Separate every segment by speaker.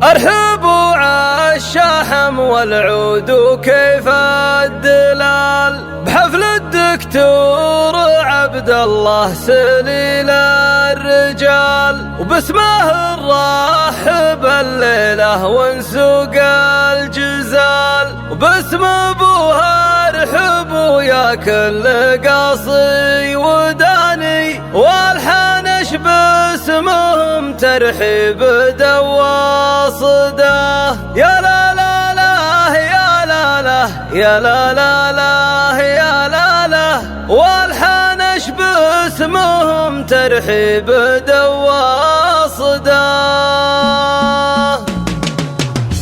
Speaker 1: ارحبوا عالشحم والعود وكيف الدلال بحفل الدكتور عبد الله سليل الرجال، وباسمه نرحب الليلة ونسوق الجزال، وباسم ابوها ارحبوا يا كل قاصي وداني، والحانش باسمهم ترحيب دواصده. يا لا لا لا يا لا لا يا لا لا لا يا لا لا، والحانش باسمهم ترحيب دواصده.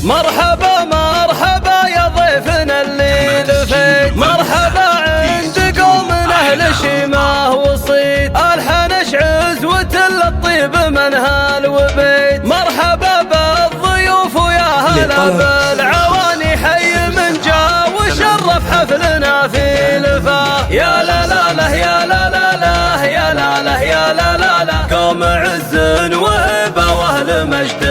Speaker 1: مرحبا مرحبا يا ضيفنا اللي لفيت، مرحبا عند قوم اهل شيمه وصيت، الحنش عزوة للطيب منهال وبيت. مرحبا بالضيوف ويا هلا بالعواني، حي من جا وشرف حفلنا في لفاه. يا لا لا لا يا لا لا لا يا لا لا يا لا لا لا، قوم عز وهبه واهل مجد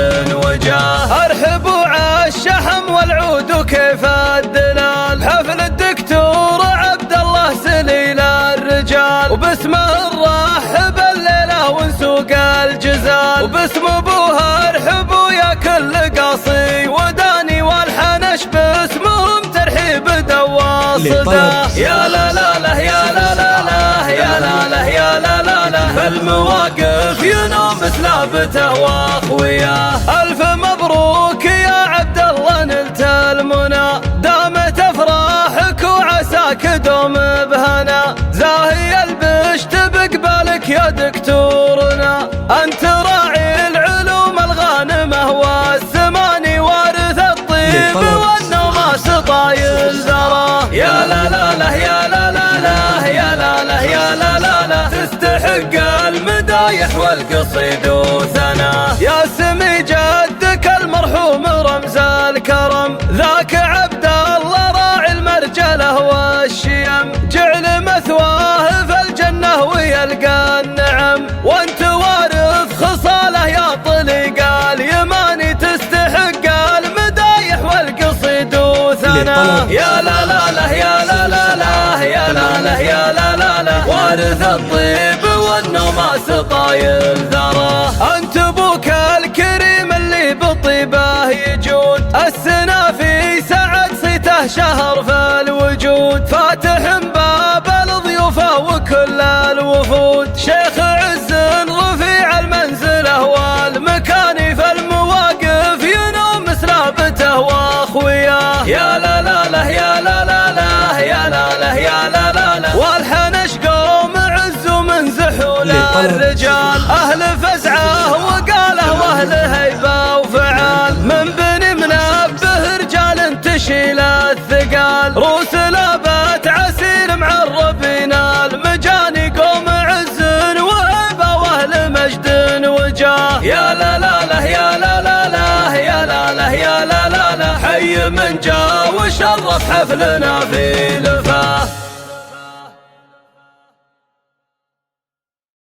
Speaker 1: وجاه. ارحبوا عالشحم والعود وكيف الدلال، حفل الدكتور عبد الله سليل الرجال، وباسمه نرحب الليلة ونسوق الجزال، وباسم ابوها ارحبوا يا كل قاصي وداني، والحنش باسمهم ترحيب دواصده. يا لا لا لا يا لا لا لا يا لا لا يا لا لا لا، فالمواقف ينوم ثابته واخوياه. الف مبروك يا عبد الله نلت المنى، دامت افراحك وعساك دوم بهنا، زاهي البشت بقبالك يا دكتورنا، انت راعي العلوم الغانمه والثماني، وارث الطيب والنوماس طايل ذراه. يا لا لا لا يا لا لا لا يا لا لا يا لا لا لا، تستحق المدايح والقصيد وثناه. يا سمي جدك المرحوم رمز الكرم، ذاك عبد الله راعي المرجله والشيم، جعل مثواه في الجنه ويلقى النعم، وانت وارث خصاله يا طليق اليماني، تستحق المدايح والقصيد وثناه. يا لا لا لا يا لا لا لا يا لا لا يا لا لا لا، وارث الطيب والنوماس طايل ذراه. انت ابوك الكريم اللي بطيبه يجود، السنا في سعد صيته شهر في الوجود، فاتح باب الضيوف وكل الوفود، شيخ عز رفيع المنزله والمكان، فالمواقف ينوم سلابته واخوياه. يا لا لا لا يا لا لا لا يا لا لا يا لا لا لا، والحنش قوم عز من زحول الرجال، اهل فزعه وقاله واهل هيبه وفعال، من بني منبه رجال تشيل الثقال، روس لابت عسير معربين المجاني، قوم عز وهبه واهل مجد وجاه. يا لا لا لا يا لا لا لا يا لا لا يا لا لا لا، حي من جا وشرف حفلنا في لفاه.